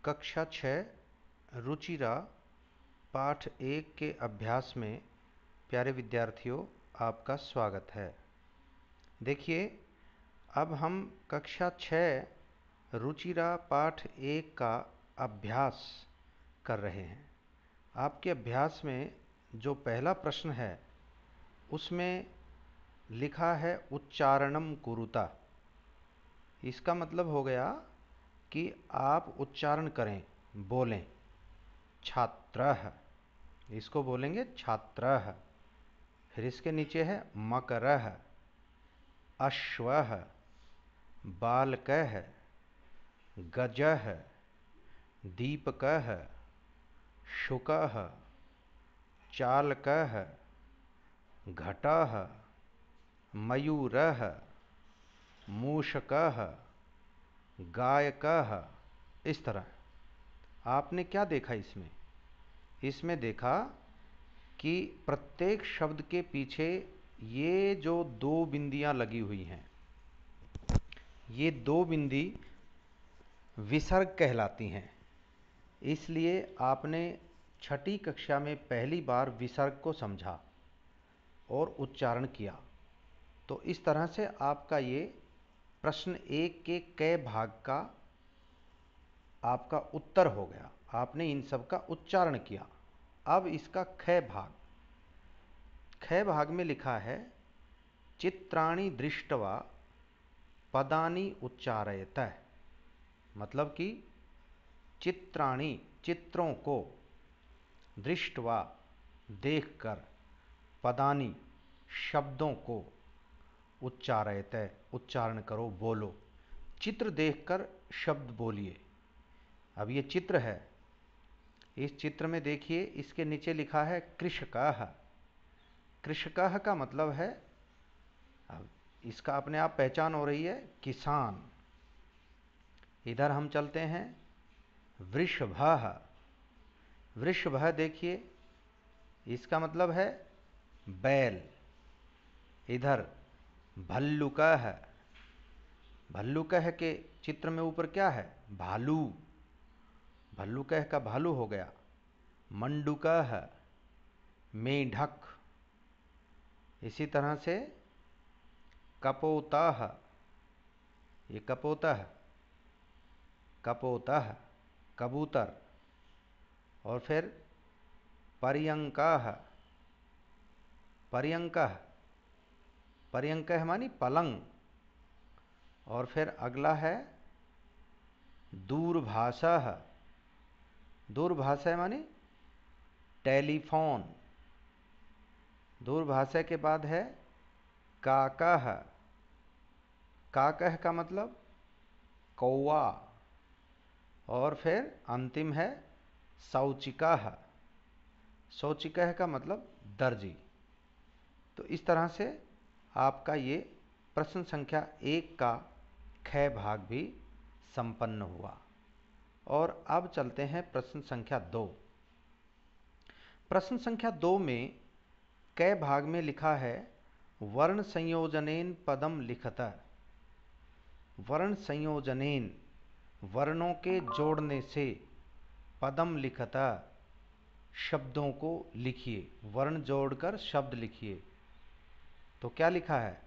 कक्षा 6 रुचिरा पाठ 1 के अभ्यास में प्यारे विद्यार्थियों आपका स्वागत है। देखिए, अब हम कक्षा 6 रुचिरा पाठ 1 का अभ्यास कर रहे हैं। आपके अभ्यास में जो पहला प्रश्न है उसमें लिखा है उच्चारणम कुरुता। इसका मतलब हो गया कि आप उच्चारण करें, बोलें। छात्रः, इसको बोलेंगे छात्रः। फिर इसके नीचे है मकरः, अश्वः, बालकः, गजः, दीपकः, शुकः, चालकः, घटः, मयूरः, मूषकः, गायकः। इस तरह आपने क्या देखा इसमें देखा कि प्रत्येक शब्द के पीछे ये जो दो बिंदियां लगी हुई हैं, ये दो बिंदी विसर्ग कहलाती हैं। इसलिए आपने छठी कक्षा में पहली बार विसर्ग को समझा और उच्चारण किया। तो इस तरह से आपका ये प्रश्न 1 के क भाग का आपका उत्तर हो गया। आपने इन सब का उच्चारण किया। अब इसका ख भाग में लिखा है चित्राणि दृष्ट्वा पदानि उच्चारयत। मतलब कि चित्राणि, चित्रों को, दृष्ट्वा, देखकर, पदानि, शब्दों को, उच्चारयत, उच्चारण करो, बोलो। चित्र देखकर शब्द बोलिए। अब ये चित्र है, इस चित्र में देखिए इसके नीचे लिखा है कृषकः। कृषकः का मतलब है, अब इसका अपने आप पहचान हो रही है, किसान। इधर हम चलते हैं वृषभः। वृषभः देखिए इसका मतलब है बैल। इधर भल्लुकः। भल्लुकः के चित्र में ऊपर क्या है? भालू। भल्लुकः का भालू हो गया। मंडूकः, मेढक। इसी तरह से कपोतः, ये कपोतः, कपोतः, कबूतर। और फिर पर्यंकः, पर्यंकः, पर्यंकः मानी पलंग। और फिर अगला है दूरभाषः। दूरभाषा मानी टेलीफोन। दूरभाषा के बाद है काकः। काकः का मतलब कौवा। और फिर अंतिम है शौचिकः। शौचिकः का मतलब दर्जी। तो इस तरह से आपका ये प्रश्न संख्या 1 का ख भाग भी संपन्न हुआ। और अब चलते हैं प्रश्न संख्या 2। प्रश्न संख्या 2 में क भाग में लिखा है वर्ण संयोजनेन पदम लिखत। वर्ण संयोजनेन, वर्णों के जोड़ने से, पदम लिखत, शब्दों को लिखिए। वर्ण जोड़कर शब्द लिखिए। तो क्या लिखा है?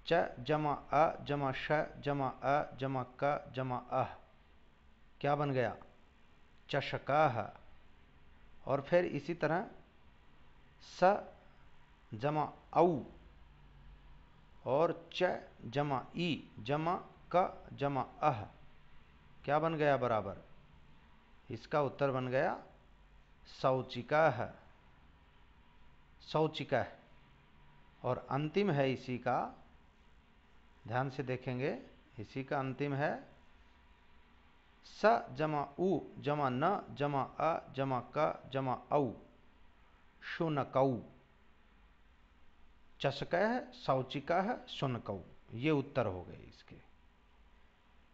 च जमा अ जमा श जमा अ जमा क जमा अह। क्या बन गया? चषकः। और फिर इसी तरह स जमा औ और च जमा ई जमा क जमा अह। क्या बन गया बराबर? इसका उत्तर बन गया शौचिकः। शौचिकः। और अंतिम है इसी का, ध्यान से देखेंगे, इसी का अंतिम है स जमा उ जमा न जमा अ जमा क जमा औ, शुनकौ। चषकः, शौचिकः, शुनकौ। ये उत्तर हो गए इसके।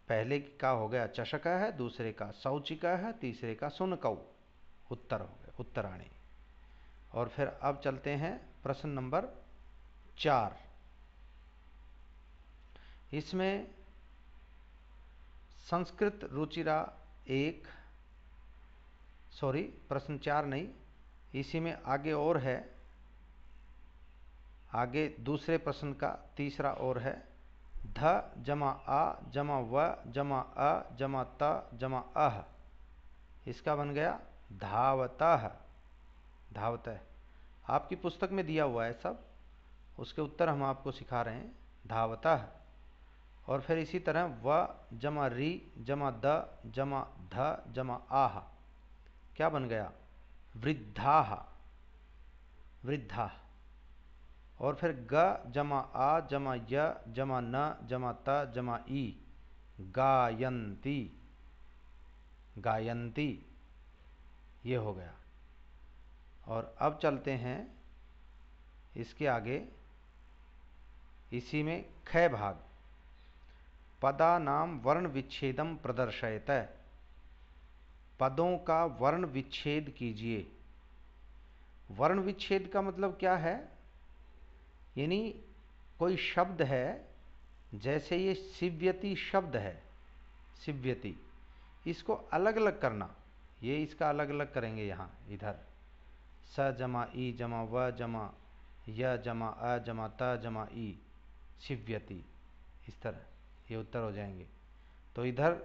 पहले का हो गया चषकः, दूसरे का शौचिकः, तीसरे का शुनकौ। उत्तर हो गए, उत्तराणी। और फिर अब चलते हैं प्रश्न नंबर 4। इसमें संस्कृत रुचिरा 1 सॉरी, प्रश्न 4 नहीं, इसी में आगे और है, आगे दूसरे प्रश्न का तीसरा और है। ध जमा आ जमा व जमा अ जमा त जमा अह, इसका बन गया धावतः। धावतः आपकी पुस्तक में दिया हुआ है सब, उसके उत्तर हम आपको सिखा रहे हैं। धावतः। और फिर इसी तरह व जमा री जमा द जमा ध जमा आह, क्या बन गया? वृद्धाः। वृद्धा। और फिर ग जमा आ जमा य जमा न जमा त जमा ई, गायन्ति। गायन्ति, ये हो गया। और अब चलते हैं इसके आगे, इसी में ख भाग। पदानाम वर्ण विच्छेदम प्रदर्शयत। पदों का वर्ण विच्छेद कीजिए। वर्ण विच्छेद का मतलब क्या है? यानी कोई शब्द है, जैसे ये शिव्यति शब्द है, शिव्यति, इसको अलग अलग करना। ये इसका अलग अलग करेंगे यहाँ, इधर स जमा ई जमा व जमा य जमा अ जमा त जमा ई, शिव्यति, इस तरह ये उत्तर हो जाएंगे। तो इधर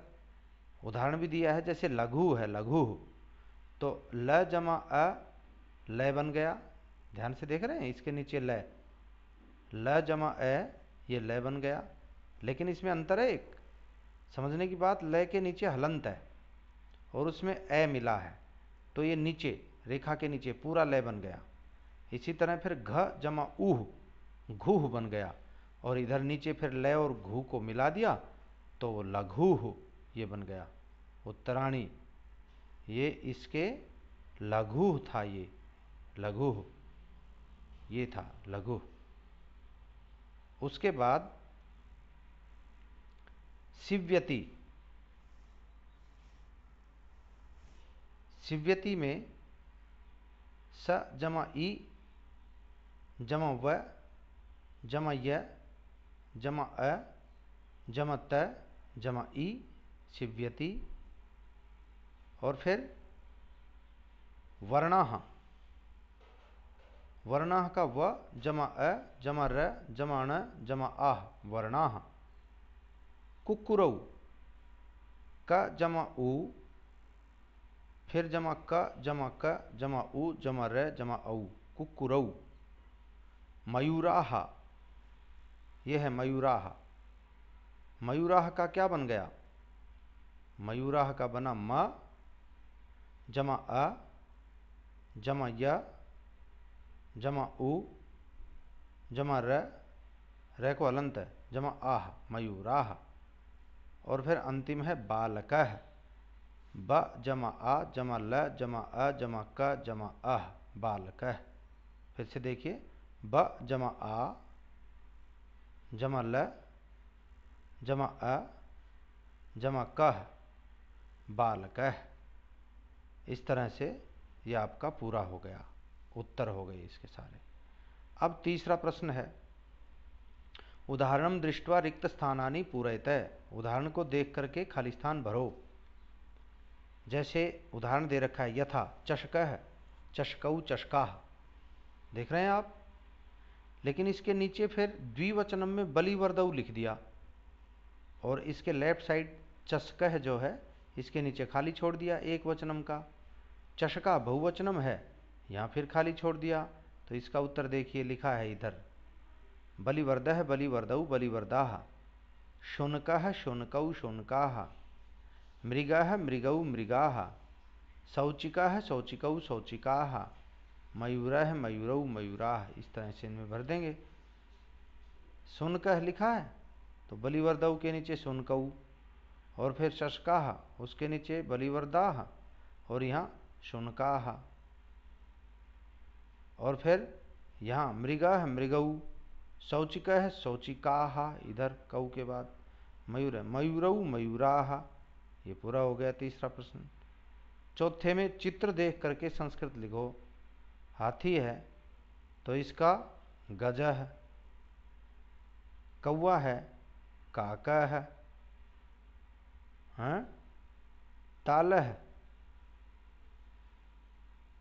उदाहरण भी दिया है, जैसे लघु है, लघु, तो ल जमा अ, लय बन गया। ध्यान से देख रहे हैं, इसके नीचे लय, ल जमा ए, ये लय बन गया। लेकिन इसमें अंतर है एक, समझने की बात, लय के नीचे हलंत है और उसमें ए मिला है, तो ये नीचे रेखा के नीचे पूरा लय बन गया। इसी तरह फिर घ जमा उह, घूह बन गया, और इधर नीचे फिर लय और घू को मिला दिया तो वो लघु, ये बन गया। उत्तराणी, ये इसके लघु था, ये लघु, ये था लघु। उसके बाद शिव्यति। शिव्यति में स जमा ई जमा व जमा य जमा अ जमा त जमा ई, शिव्यति। और फिर वर्णाः। वर्णाः का व जमा अ जमा र जमा ण जमा आह, वर्णाः। कुक्कुरौ, क जमा उ, फिर जमा क जमा उ जमा र जमा औ, कुक्कुरौ। मयूराः, ये है मयूराः। मयूराः का क्या बन गया? मयूराः का बना म जमा अ जमा य जमा उ जमा र को हलंत है, जमा आह, मयूराः। और फिर अंतिम है बालकः। ब जमा आ जमा ल जमा अ जमा क जमा अह, बालकः। फिर से देखिए, ब जमा आ जमा ल जमा अ जमा कह, बालकः। इस तरह से ये आपका पूरा हो गया, उत्तर हो गए इसके सारे। अब तीसरा प्रश्न है, उदाहरणं दृष्ट्वा रिक्त स्थानानि पूरयत। उदाहरण को देख करके खाली स्थान भरो। जैसे उदाहरण दे रखा है, यथा चषकः चषकौ चषकाः, देख रहे हैं आप। लेकिन इसके नीचे फिर द्विवचनम में बलिवर्दौ लिख दिया, और इसके लेफ्ट साइड चषकः जो है, इसके नीचे खाली छोड़ दिया एक वचनम का। चषका बहुवचनम है, यहाँ फिर खाली छोड़ दिया। तो इसका उत्तर देखिए, लिखा है इधर, बलिवर्दः बलिवर्दौ बलिवर्दाः, शुनकः शुनकौ शुनकाः, मृगः मृगौ मृगाः, शौचिकः शौचिकौ शौचिकाः, मयूरः मयूरौ मयूराः। इस तरह से इनमें भर देंगे। शुनकः लिखा है तो बलिवर्दौ के नीचे शुनकौ, और फिर शशकाः उसके नीचे बलिवर्दाः, और यहाँ शुनकाः। और फिर यहाँ मृगः मृगौ, शौचिकः शौचिकाः, इधर कौ के बाद मयूर है, मयूरौ मयूराः। ये पूरा हो गया तीसरा प्रश्न। चौथे में चित्र देख करके संस्कृत लिखो। हाथी है तो इसका गजः, कौवा है काकः, हाँ, तालः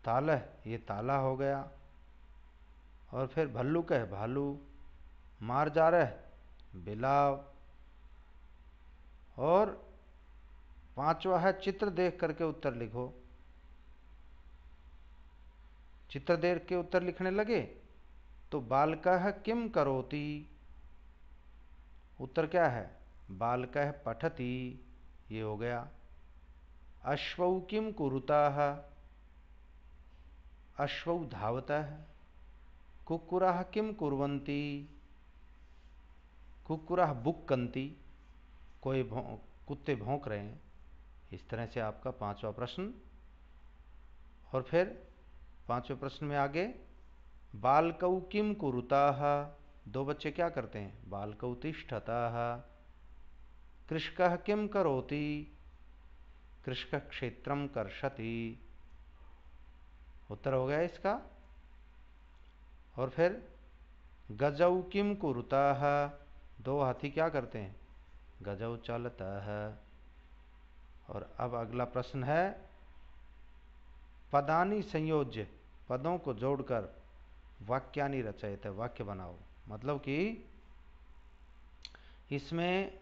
तालह, ये ताला हो गया। और फिर भल्लुक है भालू। मार जा रह, बिलाव। और पांचवा है चित्र देख करके उत्तर लिखो। चित्र देख के उत्तर लिखने लगे तो बालकः किम करोति, उत्तर क्या है? बालकः पठति, ये हो गया। अश्वौ किम कुरुताः, अश्वौ धावतः। कुक्कुरः किम कुर्वन्ति, कुक्कुरः बुक्कन्ति, कोई कुत्ते भौंक रहे हैं। इस तरह से आपका पांचवा प्रश्न। और फिर पांचवें प्रश्न में आगे, बालकौ किम कुरुताः, दो बच्चे क्या करते हैं? बालकौ तिष्ठतः। कृषकः किम करोति, कृषकः क्षेत्रम कर्षति। उत्तर हो गया इसका। और फिर गजौ किम कुरुताः, दो हाथी क्या करते हैं? गजौ चलतः। और अब अगला प्रश्न है, पदानि संयोज्य, पदों को जोड़कर वाक्यानि रचयित, वाक्य बनाओ। मतलब कि इसमें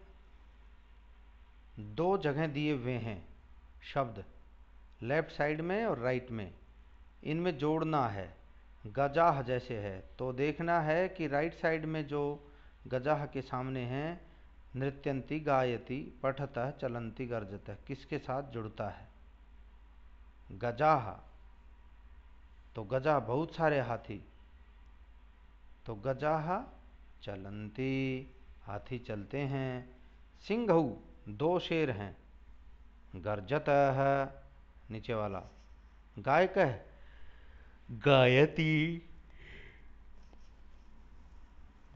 दो जगह दिए हुए हैं शब्द, लेफ्ट साइड में और राइट में, इनमें जोड़ना है। गजाह जैसे है तो देखना है कि राइट साइड में जो गजाह के सामने है, नृत्यंती गायति पठतः चलंती गर्जतः, किसके साथ जुड़ता है? गजाह, तो गजा बहुत सारे हाथी, तो गजाह चलंती, हाथी चलते हैं। सिंघऊ, दो शेर हैं। गर्जतः, नीचे वाला। गायकः, गायती,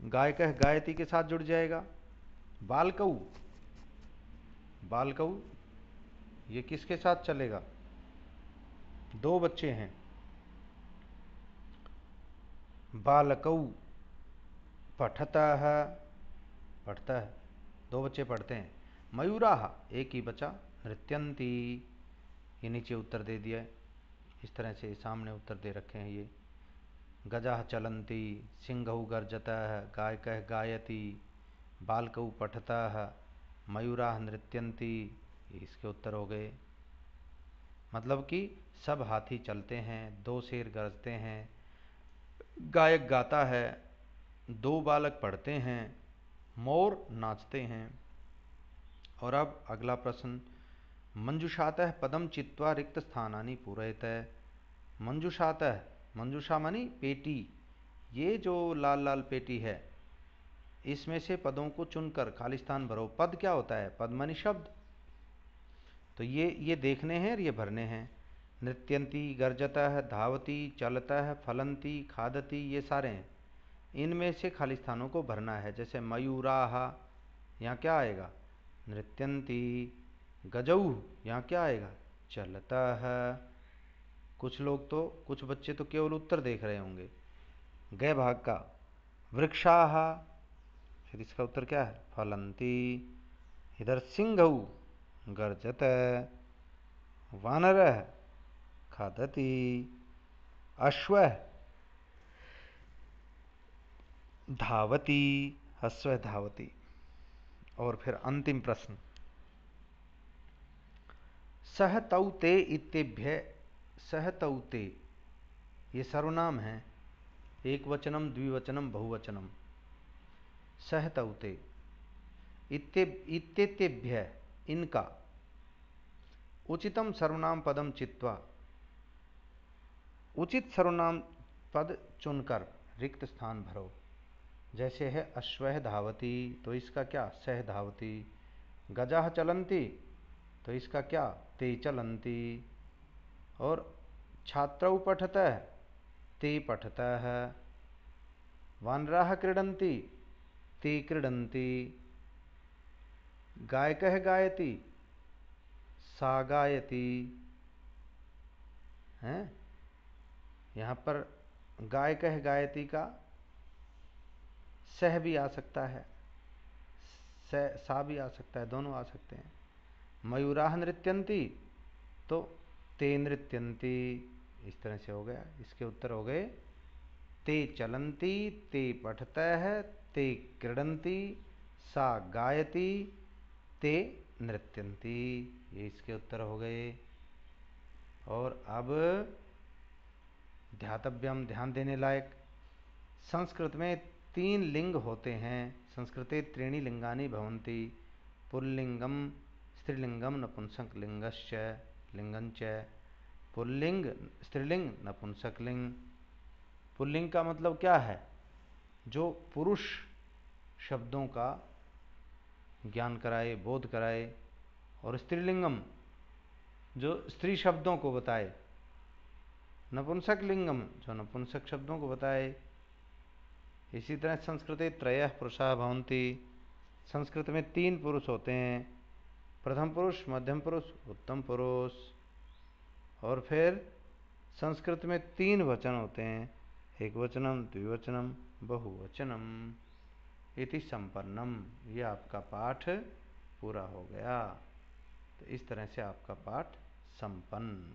गायकः गायती के साथ जुड़ जाएगा। बालकऊ, बालकऊ ये किसके साथ चलेगा? दो बच्चे हैं। बालकऊ पठतः, पढ़ता है, दो बच्चे पढ़ते हैं। मयूराह, एक ही बचा। नृत्यंती, ये नीचे उत्तर दे दिया है। इस तरह से सामने उत्तर दे रखे हैं ये। गजाः चलन्ति, सिंहौ गर्जतः, गायकः गायति, बालकौ पठतः, मयूराः नृत्यन्ति, ये इसके उत्तर हो गए। मतलब कि सब हाथी चलते हैं, दो शेर गरजते हैं, गायक गाता है, दो बालक पढ़ते हैं, मोर नाचते हैं। और अब अगला प्रश्न, मंजुषातः पदम चित्वा रिक्त स्थानानि पूरयतः। मंजुषातः, मंजुषा मानी पेटी, ये जो लाल लाल पेटी है, इसमें से पदों को चुनकर खाली स्थान भरो। पद क्या होता है? पद मानी शब्द, तो ये देखने हैं और ये भरने हैं। नृत्यंती, गर्जतः, धावती, चलतः, फलंती, खादती, ये सारे हैं। इनमें से खाली स्थानों को भरना है। जैसे मयूराह, यहाँ क्या आएगा? नृत्यंती। गजऊ, यहाँ क्या आएगा? चलतः। कुछ लोग तो, कुछ बच्चे तो केवल उत्तर देख रहे होंगे, गए भाग का। वृक्षाः, फिर इसका उत्तर क्या है? फलंती। इधर सिंहऊ गर्जत, वानरः खादति, अश्वः धावति, अश्वः धावति। और फिर अंतिम प्रश्न, सह तौ ते इत्येभ्य, सह तौ ते, ये सर्वनाम है, एक वचनम द्विवचनम बहुवचनम। सह तौ ते, इत्येतेभ्य, इनका। उचितम सर्वनाम पदम चित्वा, उचित सर्वनाम पद चुनकर रिक्त स्थान भरो। जैसे है अश्वः धावती, तो इसका क्या? सह धावती। गजाः चलन्ति, तो इसका क्या? ते चलन्ति। और छात्रौ पठतः, ते पठतः। वानराः क्रीडन्ति, ते क्रीडन्ति। गायकः गायति, सा गायति। हैं, यहाँ पर गायकः गायति का सह भी आ सकता है, सा भी आ सकता है, दोनों आ सकते हैं। मयूराः नृत्यन्ति, तो ते नृत्यन्ति, इस तरह से हो गया। इसके उत्तर हो गए ते चलन्ति, ते पठतः, ते क्रीडन्ति, सा गायति, ते नृत्यन्ति। ये इसके उत्तर हो गए। और अब ध्यातव्यम, ध्यान देने लायक, संस्कृत में 3 लिंग होते हैं। संस्कृते त्रीणि लिंगानि भवन्ति, पुल्लिंगम, स्त्रीलिंगम, नपुंसक लिंगश्च, लिंगंच। पुल्लिंग, स्त्रीलिंग, नपुंसक लिंग। पुल्लिंग का मतलब क्या है? जो पुरुष शब्दों का ज्ञान कराए, बोध कराए। और स्त्रीलिंगम, जो स्त्री शब्दों को बताए। नपुंसक लिंगम, जो नपुंसक शब्दों को बताए। इसी तरह संस्कृते त्रयः पुरुषाः भवन्ति, संस्कृत में 3 पुरुष होते हैं, प्रथम पुरुष, मध्यम पुरुष, उत्तम पुरुष। और फिर संस्कृत में 3 वचन होते हैं, एकवचनम, द्विवचनम, बहुवचनम। इति संपन्नम। ये आपका पाठ पूरा हो गया। तो इस तरह से आपका पाठ संपन्न।